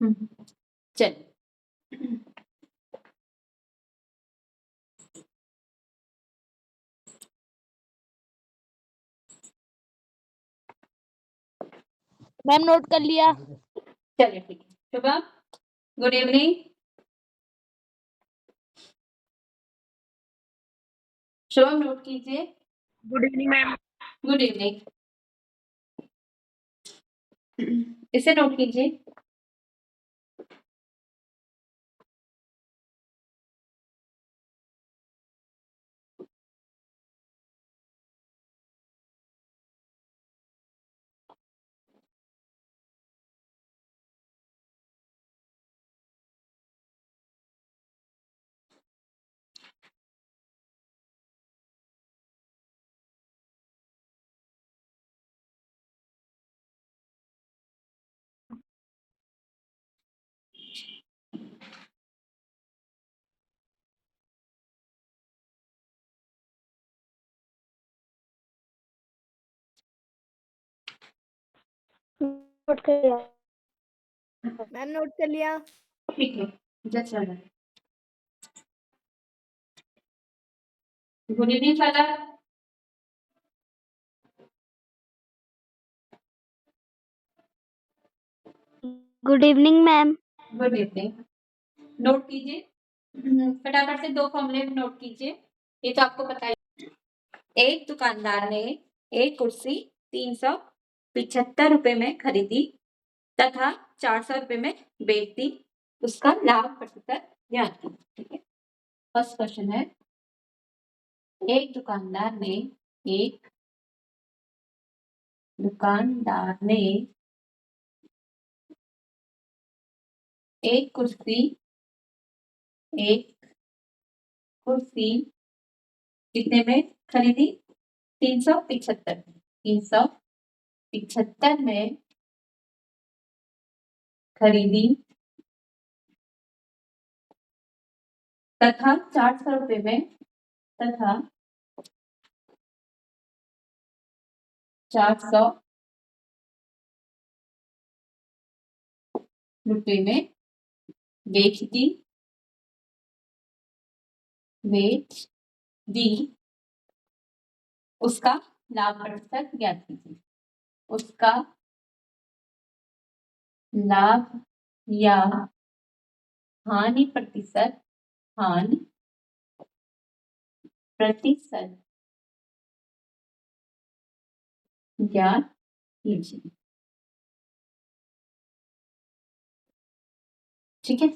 चलिए ma'am note कर लिया। चलिए ठीक है। Shubham, good evening. Shubham note कीजिए। Good evening ma'am. Good evening. इसे नोट कीजिए। नोट कर लिया मैम। नोट कर लिया। ठीक है, जस्ट चल रहा है। Good evening father. Good evening ma'am. Good evening. Note कीजिए। फटाफट से 2 फॉर्मूले नोट कीजिए। ये तो आपको पता है। एक दुकानदार ने एक कुर्सी 375 रुपए में खरीदी तथा 400 रुपए में बेच दी। उसका लाभ प्रतिशत ज्ञात कीजिए। ठीक है, फर्स्ट क्वेश्चन है, एक दुकानदार ने एक कुर्सी कितने में खरीदी? 375 में खरीदी तथा 400 रुपए में बेच दी। उसका लाभ प्रतिशत ज्ञात कीजिए। उसका लाभ या हानि प्रतिशत ज्ञात कीजिए। ठीक है,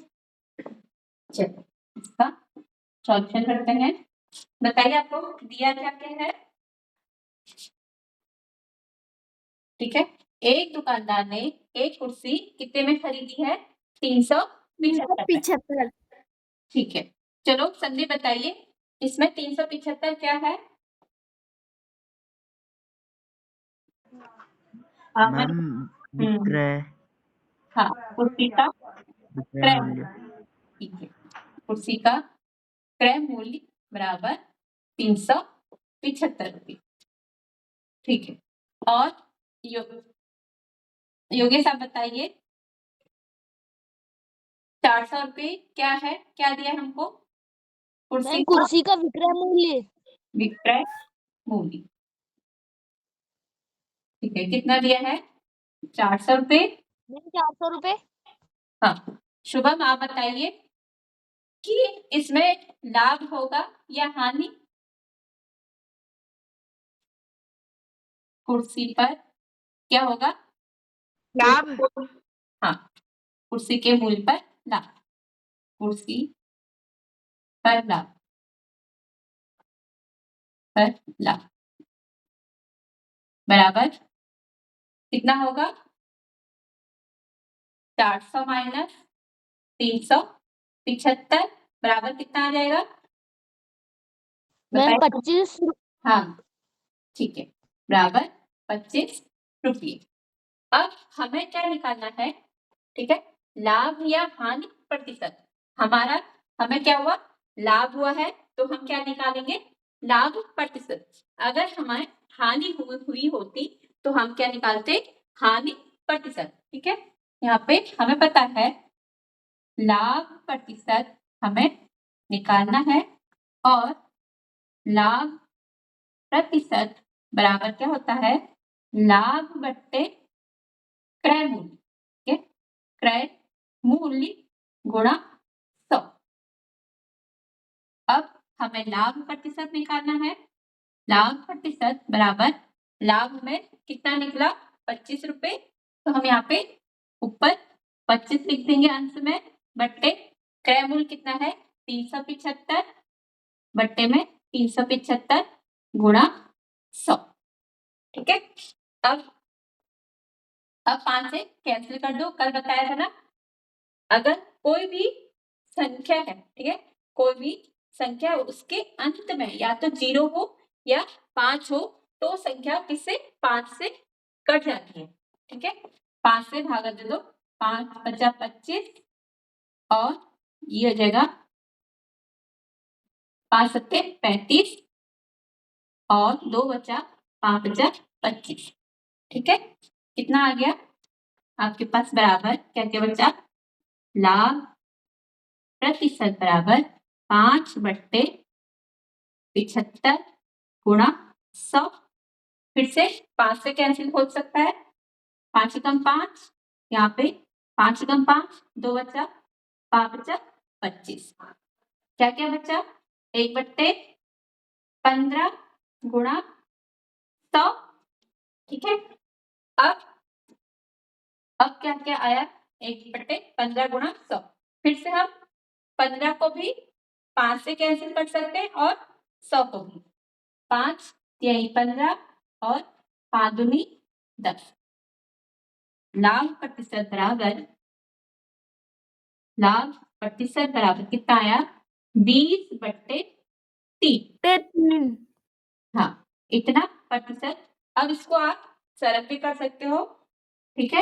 चलिए इसका सॉल्यूशन करते हैं। बताइए आपको दिया क्या है। ठीक है, एक दुकानदार ने एक कुर्सी कितने में खरीदी है? 375। ठीक है, चलो संधि बताइए, इसमें 375 क्या है? मैम विक्रय। हाँ, कुर्सी का विक्रय क्रय मूल्य। ठीक है, कुर्सी का क्रय मूल्य बराबर 375 रुपये। ठीक है, और योगेश आप बताइए 400 रुपये क्या है? क्या दिया हमको? कुर्सी का विक्रय मूल्य। विक्रय मूल्य। ठीक है, कितना दिया है? 400 रुपये। 400 रुपये। हाँ, शुभम आप बताइए कि इसमें लाभ होगा या हानि? कुर्सी पर क्या होगा? लाभ। हाँ, कुर्सी के मूल्य पर लाभ। कुर्सी पर लाभ बराबर कितना होगा? 400 माइनस 375 बराबर कितना आ जाएगा? मैम बताइए। 25। हाँ ठीक है, बराबर 25 रुपये। अब हमें क्या निकालना है? ठीक है, लाभ या हानि प्रतिशत। हमें क्या हुआ? लाभ हुआ है तो हम क्या निकालेंगे? लाभ प्रतिशत। अगर हमें हानि हुई होती तो हम क्या निकालते? हानि प्रतिशत। ठीक है, यहाँ पे हमें पता है लाभ प्रतिशत हमें निकालना है और लाभ प्रतिशत बराबर क्या होता है, लाभ बट्टे क्रय मूल्य, ठीक है, क्रय मूल्य गुणा 100। अब हमें लाभ प्रतिशत निकालना है। लाभ प्रतिशत बराबर लाभ में कितना निकला 25 रुपए, तो हम यहाँ पे ऊपर 25 लिख देंगे अंश में, बट्टे क्रय मूल्य कितना है 375, बट्टे में 375 गुणा 100, ठीक है। अब 5 से कैंसिल कर दो, कल बताया था ना, अगर कोई भी संख्या है, ठीक है, कोई भी संख्या उसके अंत में या तो 0 हो या 5 हो तो संख्या किससे 5 से कट जाती है, ठीक है। 5 से भागा दे दो, 5 बचा 25 और ये हो जाएगा 5 सत्ते 35 और 2 बचा 5 बचा 25, ठीक है। कितना आ गया आपके पास, बराबर क्या क्या बचा, लाभ प्रतिशत बराबर 5 बट्टे 75 गुणा 100। फिर से 5 से कैंसिल हो सकता है, 5 कम 5, यहाँ पे 5 कम 5 2 बचा 5 बचा 25, क्या क्या बचा 1 बट्टे 15 गुणा 100, ठीक है। अब क्या क्या आया 1 बट्टे 15 गुणा 100। फिर से हम 15 को भी 5 से कैंसिल कर सकते हैं और 100 को भी, 5 यही 15 और 5 दूनी 10। लाभ प्रतिशत बराबर कितना आया 20 बट्टे 3, हाँ इतना प्रतिशत। अब इसको आप सरल भी कर सकते हो, ठीक है।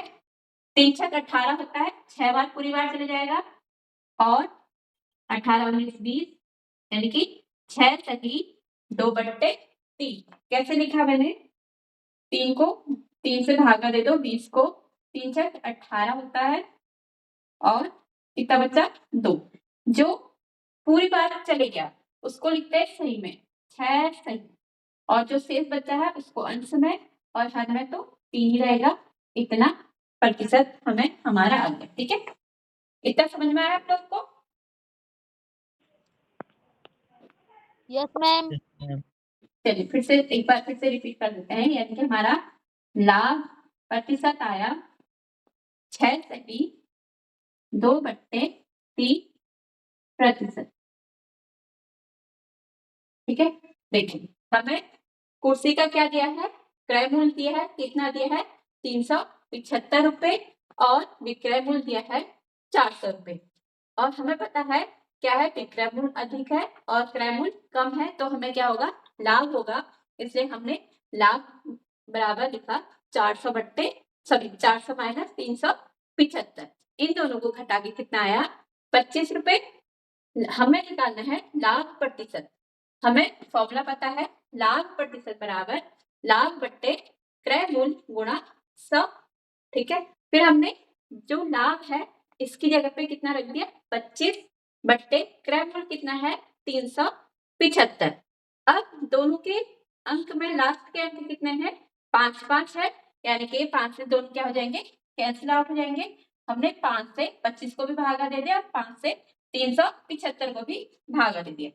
3 छक 18 होता है, 6 बार पूरी बार चले जाएगा और 18 19 20, यानी कि 6 सही 2 बट्टे 3। कैसे लिखा मैंने, 3 को 3 से भागा दे दो, 20 को 3 छक 18 होता है और कितना बचा 2, जो पूरी बार चले गया उसको लिखते हैं सही में 6 सही, और जो शेष बचा है उसको अंश में और हर में तो 3 ही रहेगा, इतना प्रतिशत हमें हमारा आ गया, ठीक है। इतना समझ में आया आप लोग को? Yes ma'am. चलिए फिर से एक बार फिर से रिपीट कर देते हैं, यानी कि हमारा लाभ प्रतिशत आया 6 सही 2 बट्टे 3 प्रतिशत, ठीक है। देखिए हमें कुर्सी का क्या दिया है, क्रय मूल्य दिया है, कितना दिया है 375 रुपए और विक्रय मूल्य दिया है 400 रुपए, और हमें पता है क्या है, विक्रय मूल्य अधिक है और क्रय मूल्य कम है, तो हमें क्या होगा लाभ होगा, इसलिए हमने लाभ बराबर लिखा 400 बट्टे 400 माइनस 375, इन दोनों को घटा के कितना आया 25 रुपए। हमें निकालना है लाभ प्रतिशत, हमें फॉर्मूला पता है, लाभ प्रतिशत बराबर लाभ बट्टे क्रय मूल्य गुणा 100, ठीक है। फिर हमने जो लाभ है इसकी जगह पे कितना रख दिया 25 बट्टे क्रय मूल्य कितना है 375। अब दोनों के अंक में लास्ट के अंक कितने हैं 5 5 है, यानी कि 5 से दोनों क्या हो जाएंगे कैंसिल आउट हो जाएंगे। हमने 5 से 25 को भी भागा दे दिया, 5 से 375 को भी भागा दे दिया,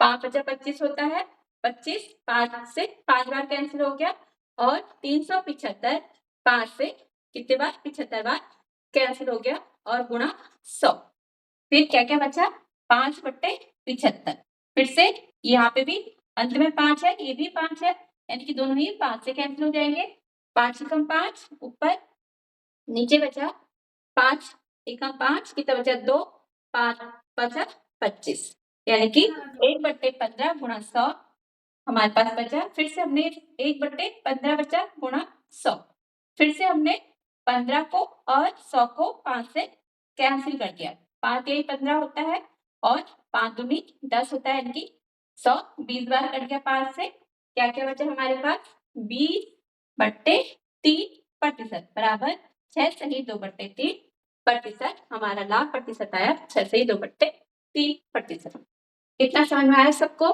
5 बचा 25 होता है, 25 5 से 5 बार कैंसिल हो गया और 375 5 से कितने बार 75 बार कैंसिल हो गया और गुणा 100। फिर क्या क्या बचा 5 बट्टे 75, फिर से यहाँ पे भी अंत में 5 है, ये भी 5 है, यानी कि दोनों ही 5 से कैंसिल हो जाएंगे, 5 कम 5 ऊपर, नीचे बचा 5 एकम 5 कितना बचा 2, 5 बचा 25, यानी कि 1 बट्टे 15 गुणा 100 हमारे पास बचा। फिर से हमने 1 बट्टे 15 बचा गुणा 100, फिर से हमने 15 को और 100 को 5 से कैंसिल कर दिया, 5 यही 15 होता है और 5 दूनी 10 होता है, यानी कि 100 20 बार कट गया 5 से, क्या क्या बचा हमारे पास 20 बट्टे 3 प्रतिशत बराबर 6 सही 2/3% हमारा लाभ प्रतिशत आया 6 सही 2/3%। कितना समझ में आया सबको?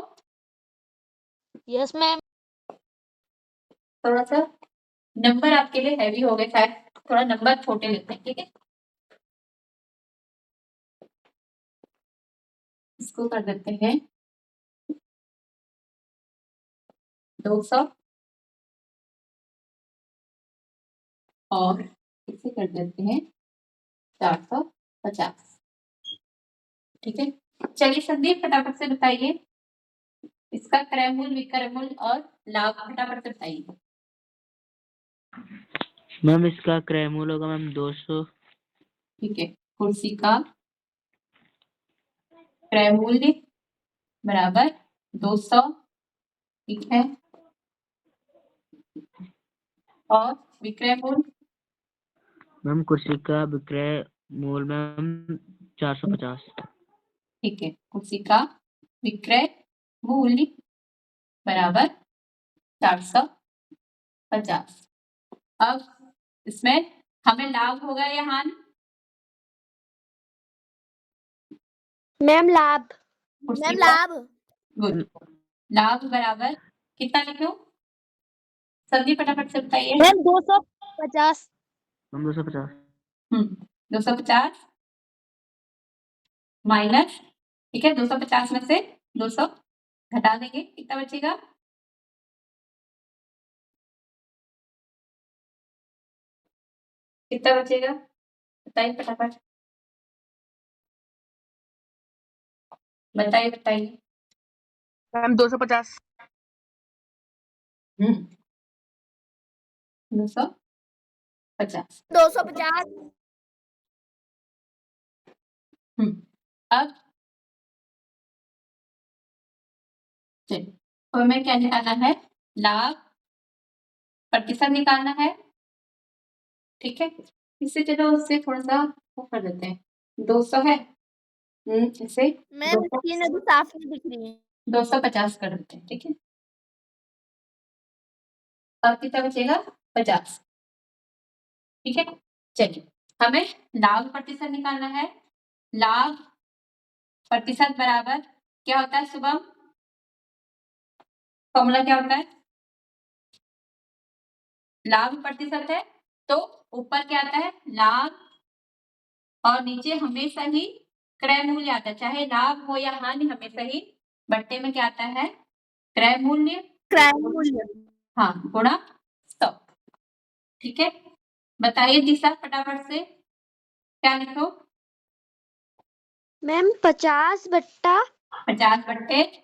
Yes ma'am. थोड़ा सा नंबर आपके लिए हैवी हो गए शायद, थोड़ा नंबर छोटे लेते हैं, ठीक है। इसको कर देते हैं 200 और इसे कर देते हैं 450, ठीक है। चलिए संदीप फटाफट से बताइए इसका क्रय मूल्य, विक्रय मूल्य और लाभ फटाफट से बताइए। मैम इसका क्रय मूल्य होगा मैम 200। ठीक है, कुर्सी का क्रय मूल्य बराबर 200, ठीक है, और विक्रय मूल्य मैम कुर्सी का विक्रय मूल्य मैम 450। ठीक है, कुर्सी का विक्रय मूल्य बराबर 450। अब इसमें हमें लाभ होगा या हानि? मैम लाभ। कुर्सी मैम का लाभ। गुड, लाभ बराबर कितना लिखूं? संदीप फटाफट से बताइए। मैम 250। मैम 250। 250 माइनस, ठीक है, 250 में से 200 घटा देंगे, कितना बचेगा? कितना बचेगा बताइए फटाफट, बताइए बताइए। मैम 250। 250। 250। अब चलिए, तो हमें क्या निकालना है? लाभ प्रतिशत निकालना है, ठीक है। इससे चलो उससे थोड़ा सा वो कर देते हैं, 200 है, इसे मैम स्क्रीन अभी साफ नहीं दिख रही है। 250 कर देते हैं, ठीक है। अब कितना बचेगा? 50, ठीक है। चलिए, हमें लाभ प्रतिशत निकालना है। लाभ प्रतिशत बराबर क्या होता है शुभम? फॉर्मूला क्या होता है? लाभ प्रतिशत है तो ऊपर क्या आता है? लाभ, और नीचे हमेशा ही क्रय मूल्य आता है, चाहे लाभ हो या हानि, हमेशा ही बट्टे में क्या आता है? क्रय मूल्य। क्रय मूल्य। हाँ, गुणा 100, ठीक है। बताइए दिशा फटाफट से, क्या लिखो? मैम 50/50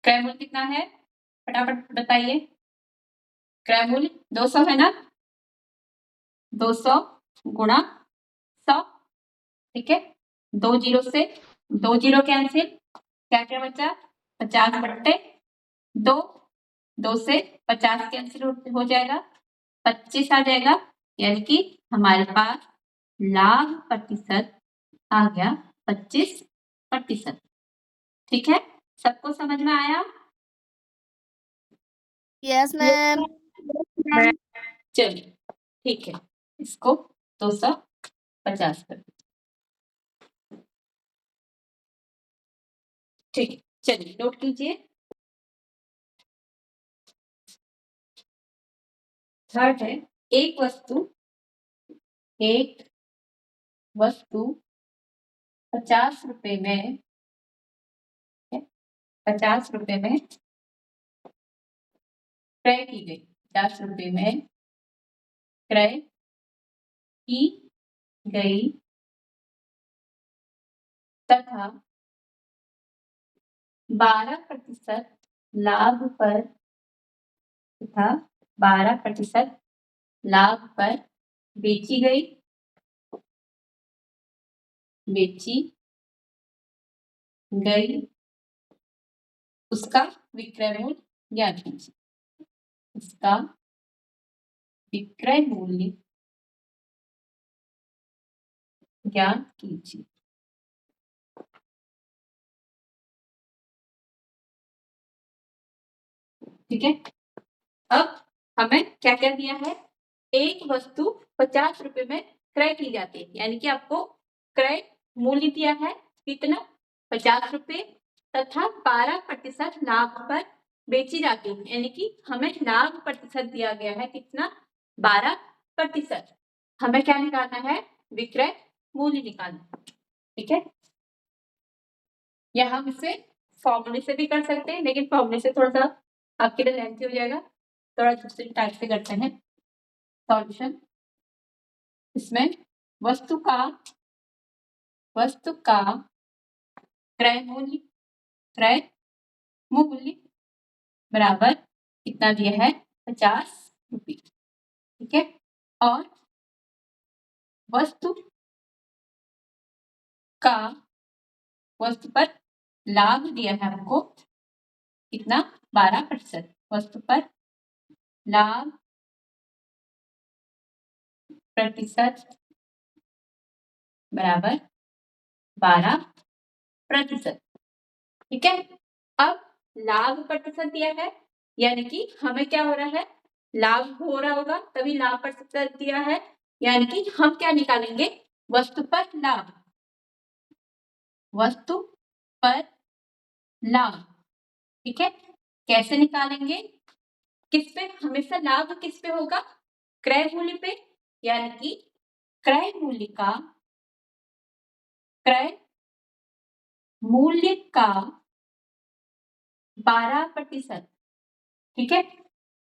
क्रय मूल्य कितना है फटाफट बताइए। क्रय मूल्य 200 है ना, 200 गुणा 100, ठीक है। 2 जीरो से 2 जीरो कैंसिल, क्या क्या बचा? 50/2, 2 से 50 कैंसिल हो जाएगा, 25 आ जाएगा, यानी कि हमारे पास लाभ प्रतिशत आ गया 25%, ठीक है। सबको समझ में आया? Yes ma'am. चलिए ठीक है, इसको 250 कर, ठीक है। चलिए नोट कीजिए, थर्ड है, एक वस्तु 50 रुपए में, 50 रुपए में क्रय की गई, 50 रुपए में क्रय की गई तथा 12% लाभ पर, तथा 12% लाभ पर बेची गई, उसका विक्रय मूल्य ज्ञात कीजिए। उसका विक्रय मूल्य ज्ञात कीजिए, ठीक है। अब हमें क्या क्या दिया है, एक वस्तु 50 रुपए में क्रय की जाती है, यानी कि आपको क्रय मूल्य दिया है कितना, 50 रुपए तथा 12% लाभ पर बेची जाती है, यानी कि हमें लाभ प्रतिशत दिया गया है कितना, 12%। हमें क्या निकालना है, विक्रय मूल्य निकालना। ठीक है, या हम इसे फॉर्मूले से भी कर सकते हैं, लेकिन फॉर्मूले से थोड़ा सा आपके लिए लेंथी हो जाएगा, थोड़ा दूसरे टाइप से करते हैं सॉल्यूशन। इसमें वस्तु का क्रय मूल्य बराबर कितना दिया है, 50 रुपये। ठीक है, और वस्तु पर लाभ दिया है हमको कितना, 12%। वस्तु पर लाभ प्रतिशत बराबर 12%। ठीक है, अब लाभ प्रतिशत दिया है, यानी कि हमें क्या हो रहा है, लाभ हो रहा होगा तभी लाभ प्रतिशत दिया है, यानी कि हम क्या निकालेंगे, वस्तु पर लाभ, वस्तु पर लाभ। ठीक है, कैसे निकालेंगे, किस पे, हमेशा लाभ किस पे होगा, क्रय मूल्य पे, यानी कि क्रय मूल्य का 12%। ठीक है,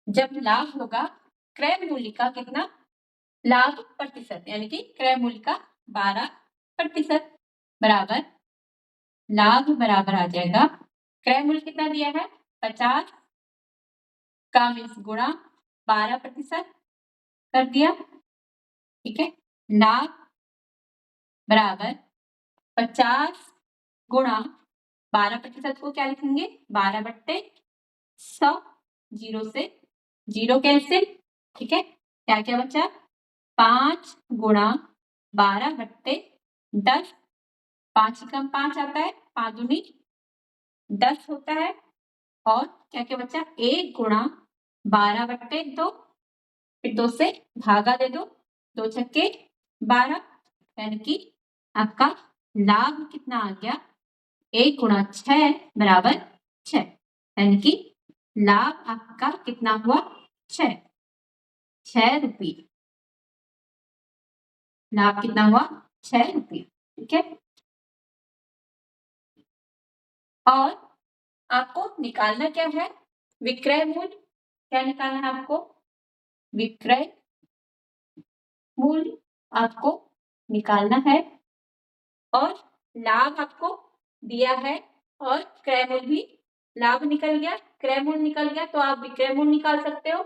जब लाभ होगा क्रय मूल्य का कितना, लाभ प्रतिशत, यानी कि क्रय मूल्य का 12% बराबर लाभ बराबर आ जाएगा, क्रय मूल्य कितना दिया है, 50 का मीन्स गुणा 12% कर दिया। ठीक है, लाभ बराबर 50 गुणा 12% को क्या लिखेंगे, 12/100, 0 से 0 कैंसिल। ठीक है, क्या क्या बचा, 5 गुणा 12/10, 5 कम 5 आता है, 5 दूनी 10 होता है, और क्या क्या बचा, 1 गुणा 12/2, फिर 2 से भागा दे दो, 2 छक्के 12, यानी कि आपका लाभ कितना आ गया, 1 गुणा 6 बराबर 6, यानी कि लाभ आपका कितना हुआ, 6 रुपये। लाभ कितना हुआ, 6 रुपये। ठीक है, और आपको निकालना क्या है, विक्रय मूल्य। क्या निकालना है आपको, विक्रय मूल्य आपको निकालना है, और लाभ आपको दिया है, और क्रय मूल्य भी, लाभ निकल गया, क्रय मूल्य निकल गया, तो आप विक्रय मूल्य निकाल सकते हो।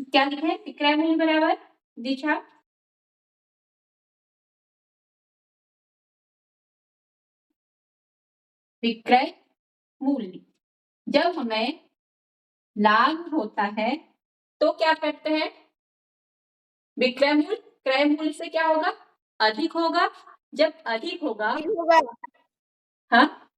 क्या लिखे, विक्रय मूल्य बराबर दिशा, विक्रय मूल्य। जब हमें लाभ होता है तो क्या करते हैं, विक्रय मूल्य क्रय मूल्य से क्या होगा, अधिक होगा। जब अधिक होगा, हाँ,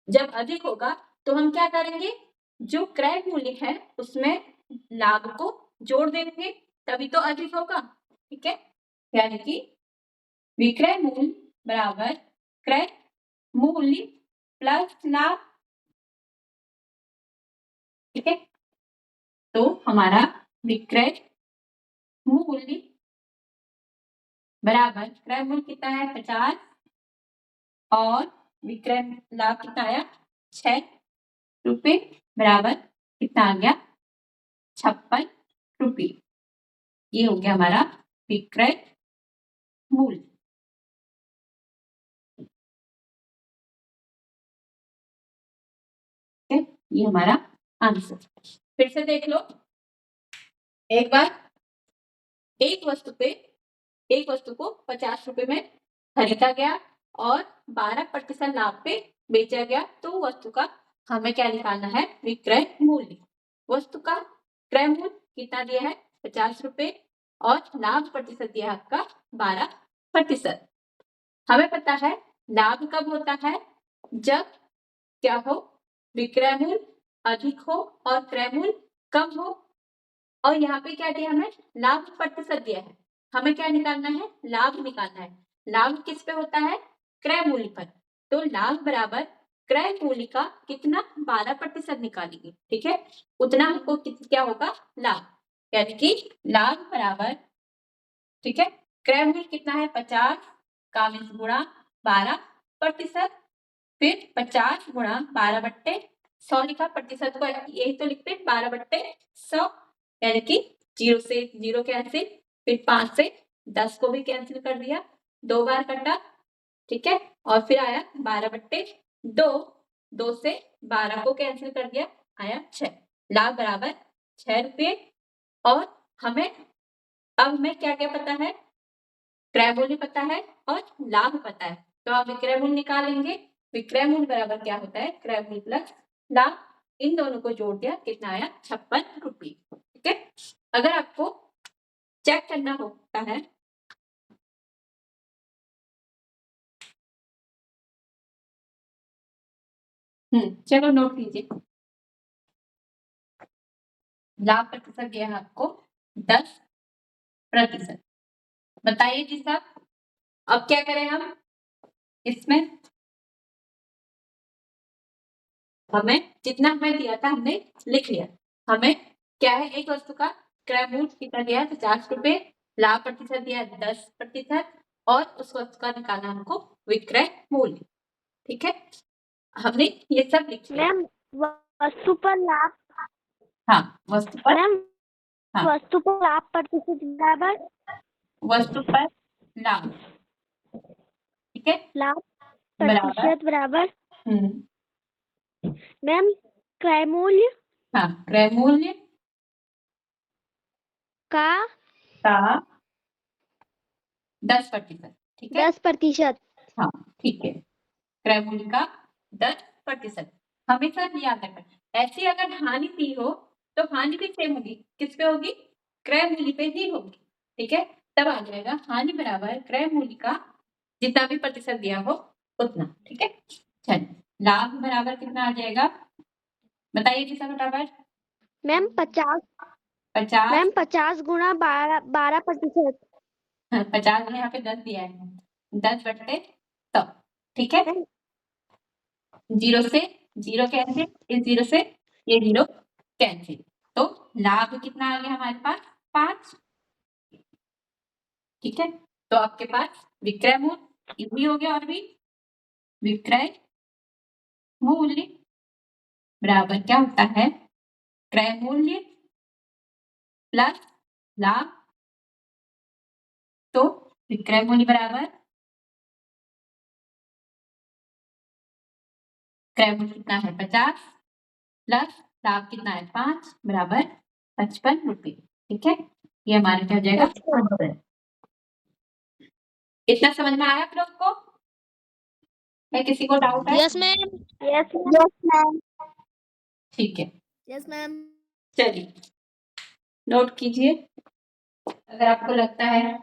जब अधिक होगा तो हम क्या करेंगे, जो क्रय मूल्य है उसमें लाभ को जोड़ देंगे, तभी तो अधिक होगा। ठीक है, यानी कि विक्रय मूल्य बराबर क्रय मूल्य प्लस लाभ। ठीक है, तो हमारा विक्रय मूल्य बराबर, क्रय मूल्य कितना है, 50, और विक्रय लाभ कितना आया, 6 रुपये बराबर कितना आ गया, 56 रुपये। ये हो गया हमारा विक्रय मूल्य। ये हमारा आंसर। फिर से देख लो एक बार, एक वस्तु को 50 रुपए में खरीदा गया और 12% लाभ पे बेचा गया, तो वस्तु का हमें क्या निकालना है, विक्रय मूल्य। वस्तु का क्रय मूल्य कितना दिया है, 50 रुपए, और लाभ प्रतिशत दिया है आपका 12%। हमें पता है लाभ कब होता है, जब क्या हो, विक्रय मूल्य अधिक हो और क्रय मूल्य कम हो। और यहाँ पे क्या दिया हमें, लाभ प्रतिशत दिया है, हमें क्या निकालना है, लाभ निकालना है। लाभ किस पे होता है, क्रय मूल्य पर। तो लाभ बराबर क्रय मूल्य का कितना 12% निकालेंगे, ठीक है, उतना हमको क्या होगा, लाभ, यानी कि लाभ बराबर, ठीक है, क्रय मूल्य कितना है 50 का गुणा 12%, फिर 50 गुणा 12/100 लिखा, प्रतिशत को यही तो लिखते 12/100, यानी कि 0 से 0 कैंसिल, फिर 5 से 10 को भी कैंसिल कर दिया, 2 बार कटा, ठीक है, और फिर आया 12/2, 2 से 12 को कैंसिल कर दिया, आया 6। लाभ बराबर 6 रुपये। और हमें अब हमें क्या क्या पता है, क्रय मूल्य पता है और लाभ पता है, तो आप विक्रय मूल्य निकालेंगे। विक्रय मूल्य बराबर क्या होता है, क्रय मूल्य प्लस लाभ, इन दोनों को जोड़ दिया, कितना आया 56 रुपये, ठीक है। अगर आपको चेक करना होता है, चलो नोट कीजिए, लाभ प्रतिशत दिया है आपको 10%। बताइए जी साहब, अब क्या करें हम, इसमें हमें जितना हमें दिया था हमने लिख लिया। हमें क्या है, एक वस्तु का क्रय मूल्य कितना दिया है 50 रुपए, लाभ प्रतिशत दिया है 10%, और उस वस्तु का निकालना हमको विक्रय मूल्य, ठीक है, हमने ये सब लिख लिया। मैम वस्तु पर लाभ, हाँ वस्तु पर, मैम हाँ वस्तु पर लाभ प्रतिशत बराबर वस्तु पर लाभ, ठीक है, लाभ बराबर प्रतिशत बराबर मैम क्रय मूल्य हाँ क्रय मूल्य का 10%, ठीक है, 10%। हाँ ठीक है, क्रय मूल्य का 10%, हमेशा याद रखना। ऐसी अगर हानि दी हो तो हानि भी सेम होगी, किस पे होगी, क्रय मूल्य पे ही होगी, ठीक है, तब आ जाएगा हानि बराबर क्रय मूल्य का जितना भी प्रतिशत दिया हो उतना, ठीक है। चलिए, लाभ बराबर कितना आ जाएगा, बताइए कितना बराबर, मैम 50 50, मैम 50 गुणा 12%। 50 यहाँ पे 10 दिया है, 10/100, ठीक है, 0 से 0 कैंसिल, इस 0 से ये 0 कैंसिल, तो लाभ कितना आ गया हमारे पास 5, ठीक है। तो आपके पास विक्रय मूल्य ये भी हो गया, और भी विक्रय मूल्य बराबर क्या होता है, क्रय मूल्य प्लस लाभ, तो विक्रय मूल्य बराबर क्रय मूल्य कितना है 50 प्लस लाभ कितना है 5 बराबर 55 रुपये, ठीक है, ये हमारा क्या हो जाएगा आंसर। इतना समझ में आया आप लोग को, या किसी को डाउट है? यस मैम, यस मैम, ठीक है, यस मैम। चलिए नोट कीजिए, अगर आपको लगता है